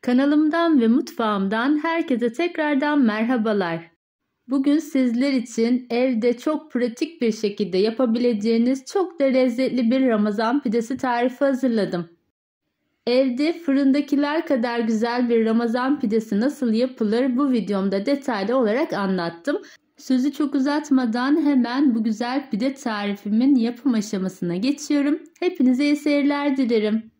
Kanalımdan ve mutfağımdan herkese tekrardan merhabalar. Bugün sizler için evde çok pratik bir şekilde yapabileceğiniz çok da lezzetli bir Ramazan pidesi tarifi hazırladım. Evde fırındakiler kadar güzel bir Ramazan pidesi nasıl yapılır bu videomda detaylı olarak anlattım. Sözü çok uzatmadan hemen bu güzel pide tarifimin yapım aşamasına geçiyorum. Hepinize iyi seyirler dilerim.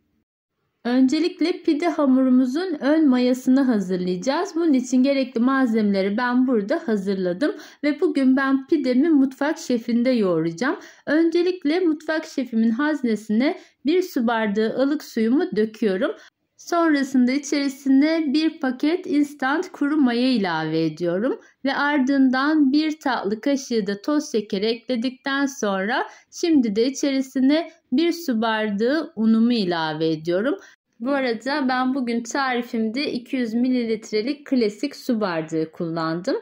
Öncelikle pide hamurumuzun ön mayasını hazırlayacağız. Bunun için gerekli malzemeleri ben burada hazırladım ve bugün ben pidemi mutfak şefinde yoğuracağım. Öncelikle mutfak şefimin haznesine 1 su bardağı ılık suyumu döküyorum. Sonrasında içerisine 1 paket instant kuru maya ilave ediyorum ve ardından 1 tatlı kaşığı da toz şeker ekledikten sonra şimdi de içerisine 1 su bardağı unumu ilave ediyorum. Bu arada ben bugün tarifimde 200 mililitrelik klasik su bardağı kullandım.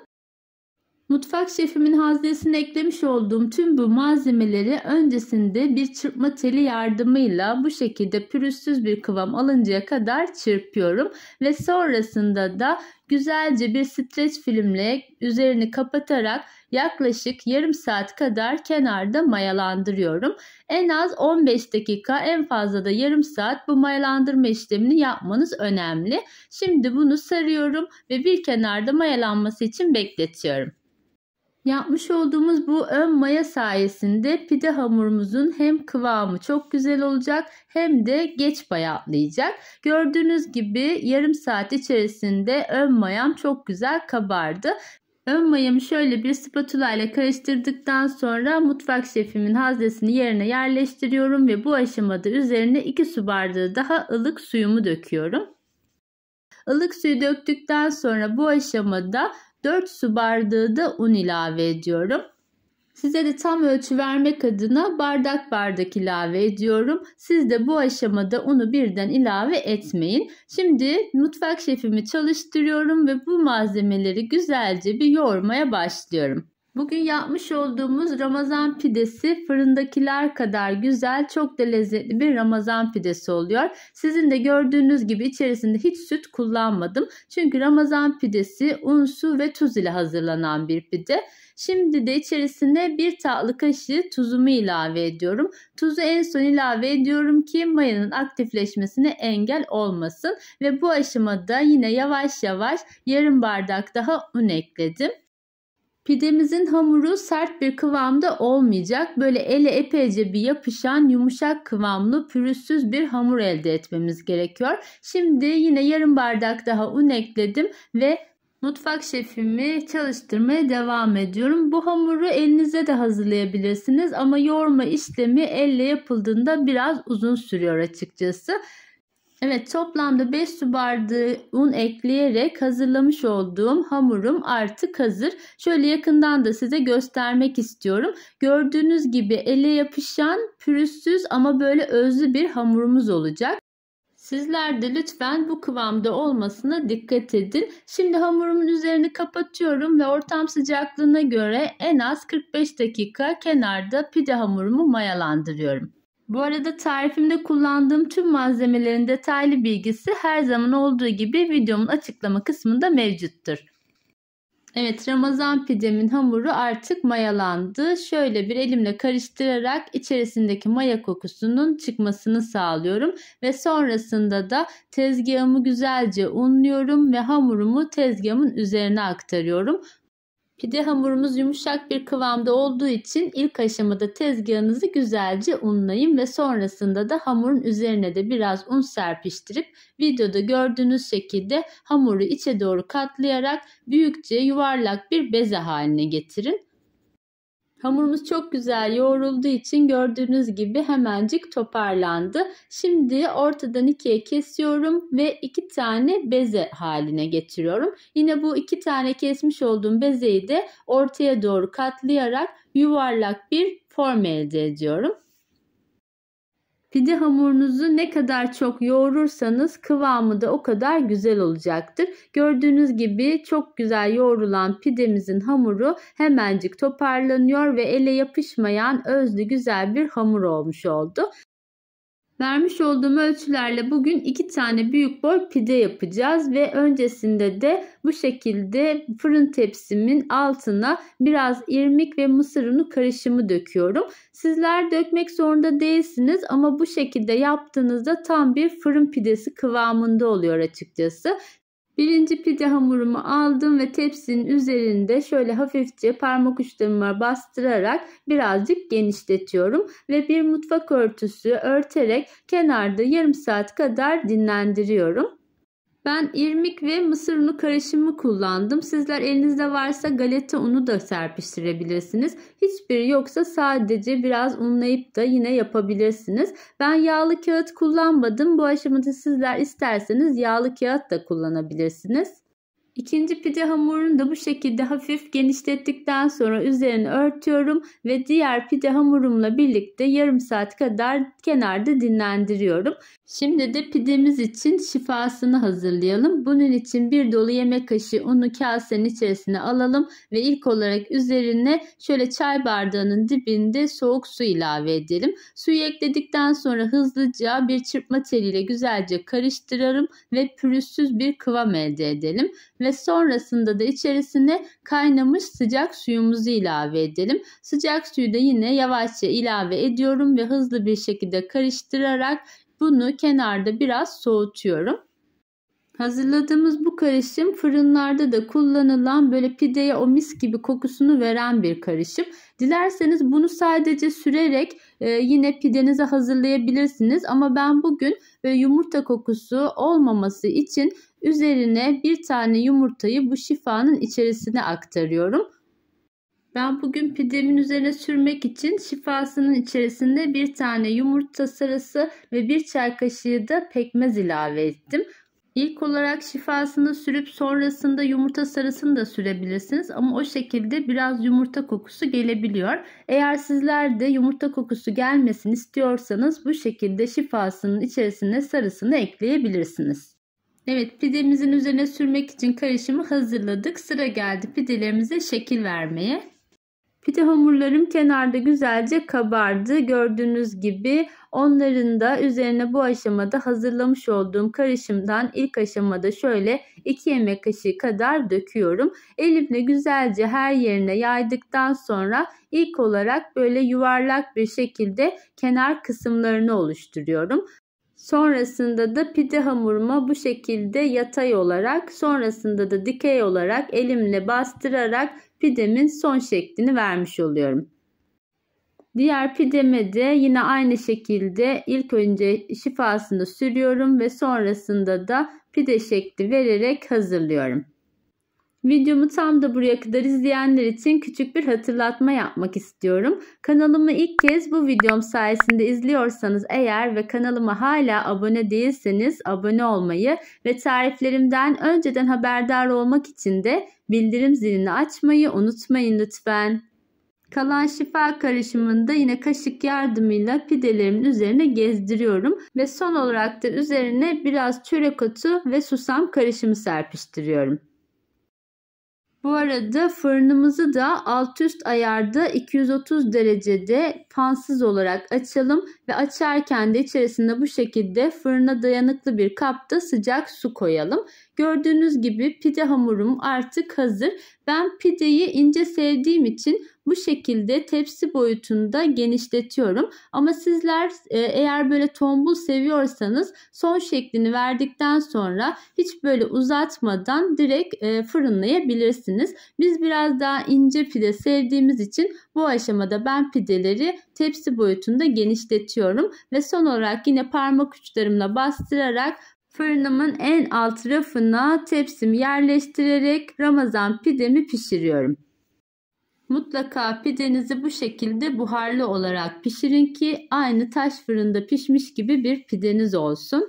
Mutfak şefimin haznesine eklemiş olduğum tüm bu malzemeleri öncesinde bir çırpma teli yardımıyla bu şekilde pürüzsüz bir kıvam alıncaya kadar çırpıyorum ve sonrasında da güzelce bir streç filmle üzerini kapatarak yaklaşık yarım saat kadar kenarda mayalandırıyorum. En az 15 dakika, en fazla da yarım saat bu mayalandırma işlemini yapmanız önemli. Şimdi bunu sarıyorum ve bir kenarda mayalanması için bekletiyorum. Yapmış olduğumuz bu ön maya sayesinde pide hamurumuzun hem kıvamı çok güzel olacak hem de geç bayatlayacak. Gördüğünüz gibi yarım saat içerisinde ön mayam çok güzel kabardı. Ön mayamı şöyle bir spatula ile karıştırdıktan sonra mutfak şefimin haznesini yerine yerleştiriyorum ve bu aşamada üzerine 2 su bardağı daha ılık suyumu döküyorum. Ilık suyu döktükten sonra bu aşamada 4 su bardağı da un ilave ediyorum. Size de tam ölçü vermek adına bardak bardak ilave ediyorum. Siz de bu aşamada unu birden ilave etmeyin. Şimdi mutfak şefimi çalıştırıyorum ve bu malzemeleri güzelce bir yoğurmaya başlıyorum. Bugün yapmış olduğumuz Ramazan pidesi fırındakiler kadar güzel, çok da lezzetli bir Ramazan pidesi oluyor. Sizin de gördüğünüz gibi içerisinde hiç süt kullanmadım. Çünkü Ramazan pidesi un, su ve tuz ile hazırlanan bir pide. Şimdi de içerisine 1 tatlı kaşığı tuzumu ilave ediyorum. Tuzu en son ilave ediyorum ki mayanın aktifleşmesine engel olmasın. Ve bu aşamada yine yavaş yavaş yarım bardak daha un ekledim. Pidemizin hamuru sert bir kıvamda olmayacak. Böyle ele epeyce bir yapışan yumuşak kıvamlı pürüzsüz bir hamur elde etmemiz gerekiyor. Şimdi yine yarım bardak daha un ekledim ve mutfak şefimi çalıştırmaya devam ediyorum. Bu hamuru elinizde de hazırlayabilirsiniz ama yoğurma işlemi elle yapıldığında biraz uzun sürüyor açıkçası. Evet, toplamda 5 su bardağı un ekleyerek hazırlamış olduğum hamurum artık hazır. Şöyle yakından da size göstermek istiyorum. Gördüğünüz gibi ele yapışan pürüzsüz ama böyle özlü bir hamurumuz olacak. Sizler de lütfen bu kıvamda olmasına dikkat edin. Şimdi hamurumun üzerini kapatıyorum ve ortam sıcaklığına göre en az 45 dakika kenarda pide hamurumu mayalandırıyorum. Bu arada tarifimde kullandığım tüm malzemelerin detaylı bilgisi her zaman olduğu gibi videomun açıklama kısmında mevcuttur. Evet, Ramazan pidemin hamuru artık mayalandı. Şöyle bir elimle karıştırarak içerisindeki maya kokusunun çıkmasını sağlıyorum. Ve sonrasında da tezgahımı güzelce unluyorum ve hamurumu tezgahımın üzerine aktarıyorum. Pide hamurumuz yumuşak bir kıvamda olduğu için ilk aşamada tezgahınızı güzelce unlayın ve sonrasında da hamurun üzerine de biraz un serpiştirip videoda gördüğünüz şekilde hamuru içe doğru katlayarak büyükçe yuvarlak bir beze haline getirin. Hamurumuz çok güzel yoğrulduğu için gördüğünüz gibi hemencik toparlandı. Şimdi ortadan ikiye kesiyorum ve 2 tane beze haline getiriyorum. Yine bu 2 tane kesmiş olduğum bezeyi de ortaya doğru katlayarak yuvarlak bir form elde ediyorum. Pide hamurunuzu ne kadar çok yoğurursanız kıvamı da o kadar güzel olacaktır. Gördüğünüz gibi çok güzel yoğrulan pidemizin hamuru hemencik toparlanıyor ve ele yapışmayan özlü güzel bir hamur olmuş oldu. Vermiş olduğum ölçülerle bugün 2 tane büyük boy pide yapacağız ve öncesinde de bu şekilde fırın tepsimin altına biraz irmik ve mısır unu karışımı döküyorum. Sizler dökmek zorunda değilsiniz ama bu şekilde yaptığınızda tam bir fırın pidesi kıvamında oluyor açıkçası. Birinci pide hamurumu aldım ve tepsinin üzerinde şöyle hafifçe parmak uçlarıma bastırarak birazcık genişletiyorum ve bir mutfak örtüsü örterek kenarda yarım saat kadar dinlendiriyorum. Ben irmik ve mısır unu karışımı kullandım. Sizler elinizde varsa galeta unu da serpiştirebilirsiniz. Hiçbiri yoksa sadece biraz unlayıp da yine yapabilirsiniz. Ben yağlı kağıt kullanmadım. Bu aşamada sizler isterseniz yağlı kağıt da kullanabilirsiniz. İkinci pide hamurunu da bu şekilde hafif genişlettikten sonra üzerine örtüyorum ve diğer pide hamurumla birlikte yarım saat kadar kenarda dinlendiriyorum. Şimdi de pidemiz için şifasını hazırlayalım. Bunun için bir dolu yemek kaşığı unu kasenin içerisine alalım ve ilk olarak üzerine şöyle çay bardağının dibinde soğuk su ilave edelim. Suyu ekledikten sonra hızlıca bir çırpma teliyle güzelce karıştıralım ve pürüzsüz bir kıvam elde edelim. Ve sonrasında da içerisine kaynamış sıcak suyumuzu ilave edelim. Sıcak suyu da yine yavaşça ilave ediyorum ve hızlı bir şekilde karıştırarak bunu kenarda biraz soğutuyorum. Hazırladığımız bu karışım fırınlarda da kullanılan böyle pideye o mis gibi kokusunu veren bir karışım. Dilerseniz bunu sadece sürerek yine pidenize hazırlayabilirsiniz. Ama ben bugün yumurta kokusu olmaması için üzerine bir tane yumurtayı bu şifanın içerisine aktarıyorum. Ben bugün pidemin üzerine sürmek için şifasının içerisinde bir tane yumurta sarısı ve bir çay kaşığı da pekmez ilave ettim. İlk olarak şifasını sürüp sonrasında yumurta sarısını da sürebilirsiniz ama o şekilde biraz yumurta kokusu gelebiliyor. Eğer sizler de yumurta kokusu gelmesini istiyorsanız bu şekilde şifasının içerisine sarısını ekleyebilirsiniz. Evet, pidemizin üzerine sürmek için karışımı hazırladık. Sıra geldi pidelerimize şekil vermeye. Pide hamurlarım kenarda güzelce kabardı. Gördüğünüz gibi onların da üzerine bu aşamada hazırlamış olduğum karışımdan ilk aşamada şöyle 2 yemek kaşığı kadar döküyorum. Elimle güzelce her yerine yaydıktan sonra ilk olarak böyle yuvarlak bir şekilde kenar kısımlarını oluşturuyorum. Sonrasında da pide hamuruma bu şekilde yatay olarak, sonrasında da dikey olarak elimle bastırarak pidemin son şeklini vermiş oluyorum. Diğer pideme de yine aynı şekilde ilk önce şifasını sürüyorum ve sonrasında da pide şekli vererek hazırlıyorum. Videomu tam da buraya kadar izleyenler için küçük bir hatırlatma yapmak istiyorum. Kanalımı ilk kez bu videom sayesinde izliyorsanız eğer ve kanalıma hala abone değilseniz abone olmayı ve tariflerimden önceden haberdar olmak için de bildirim zilini açmayı unutmayın lütfen. Kalan şifa karışımını da yine kaşık yardımıyla pidelerimin üzerine gezdiriyorum ve son olarak da üzerine biraz çörek otu ve susam karışımı serpiştiriyorum. Bu arada fırınımızı da alt üst ayarda 230 derecede fansız olarak açalım ve açarken de içerisinde bu şekilde fırına dayanıklı bir kapta sıcak su koyalım. Gördüğünüz gibi pide hamurum artık hazır. Ben pideyi ince sevdiğim için bu şekilde tepsi boyutunda genişletiyorum. Ama sizler eğer böyle tombul seviyorsanız son şeklini verdikten sonra hiç böyle uzatmadan direkt fırınlayabilirsiniz. Biz biraz daha ince pide sevdiğimiz için bu aşamada ben pideleri tepsi boyutunda genişletiyorum. Ve son olarak yine parmak uçlarımla bastırarak fırınımın en alt rafına tepsimi yerleştirerek Ramazan pidemi pişiriyorum. Mutlaka pidenizi bu şekilde buharlı olarak pişirin ki aynı taş fırında pişmiş gibi bir pideniz olsun.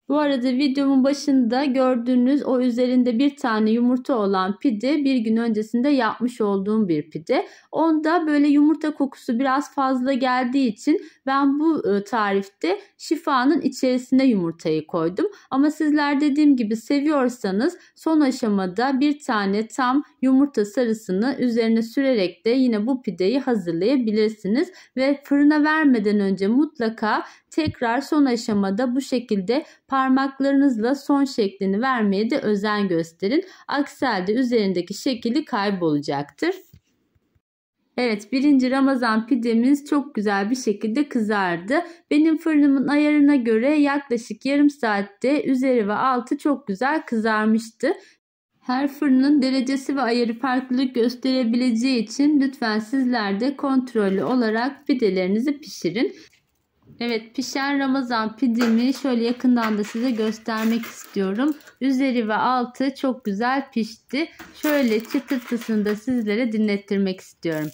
Bu arada videomun başında gördüğünüz o üzerinde bir tane yumurta olan pide bir gün öncesinde yapmış olduğum bir pide. Onda böyle yumurta kokusu biraz fazla geldiği için ben bu tarifte şifanın içerisine yumurtayı koydum. Ama sizler dediğim gibi seviyorsanız son aşamada bir tane tam yumurta sarısını üzerine sürerek de yine bu pideyi hazırlayabilirsiniz. Ve fırına vermeden önce mutlaka tekrar son aşamada bu şekilde parmaklarınızla son şeklini vermeye de özen gösterin. Aksi halde üzerindeki şekli kaybolacaktır. Evet, birinci Ramazan pidemiz çok güzel bir şekilde kızardı. Benim fırınımın ayarına göre yaklaşık yarım saatte üzeri ve altı çok güzel kızarmıştı. Her fırının derecesi ve ayarı farklılık gösterebileceği için lütfen sizler de kontrollü olarak pidelerinizi pişirin. Evet, pişen Ramazan pidemi şöyle yakından da size göstermek istiyorum. Üzeri ve altı çok güzel pişti. Şöyle çıtırtısını da sizlere dinlettirmek istiyorum.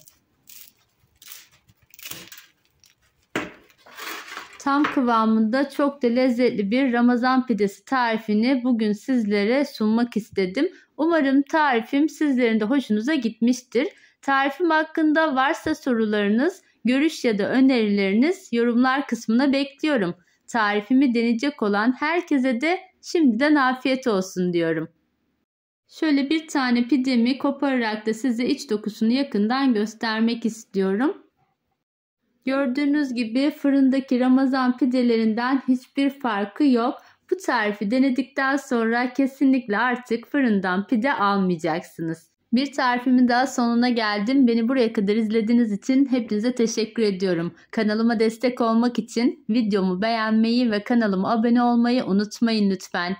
Tam kıvamında çok da lezzetli bir Ramazan pidesi tarifini bugün sizlere sunmak istedim. Umarım tarifim sizlerin de hoşunuza gitmiştir. Tarifim hakkında varsa sorularınız, görüş ya da önerileriniz yorumlar kısmına bekliyorum. Tarifimi deneyecek olan herkese de şimdiden afiyet olsun diyorum. Şöyle bir tane pidemi kopararak da size iç dokusunu yakından göstermek istiyorum. Gördüğünüz gibi fırındaki Ramazan pidelerinden hiçbir farkı yok. Bu tarifi denedikten sonra kesinlikle artık fırından pide almayacaksınız. Bir tarifimin daha sonuna geldim. Beni buraya kadar izlediğiniz için hepinize teşekkür ediyorum. Kanalıma destek olmak için videomu beğenmeyi ve kanalıma abone olmayı unutmayın lütfen.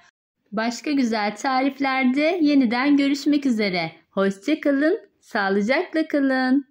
Başka güzel tariflerde yeniden görüşmek üzere. Hoşça kalın, sağlıcakla kalın.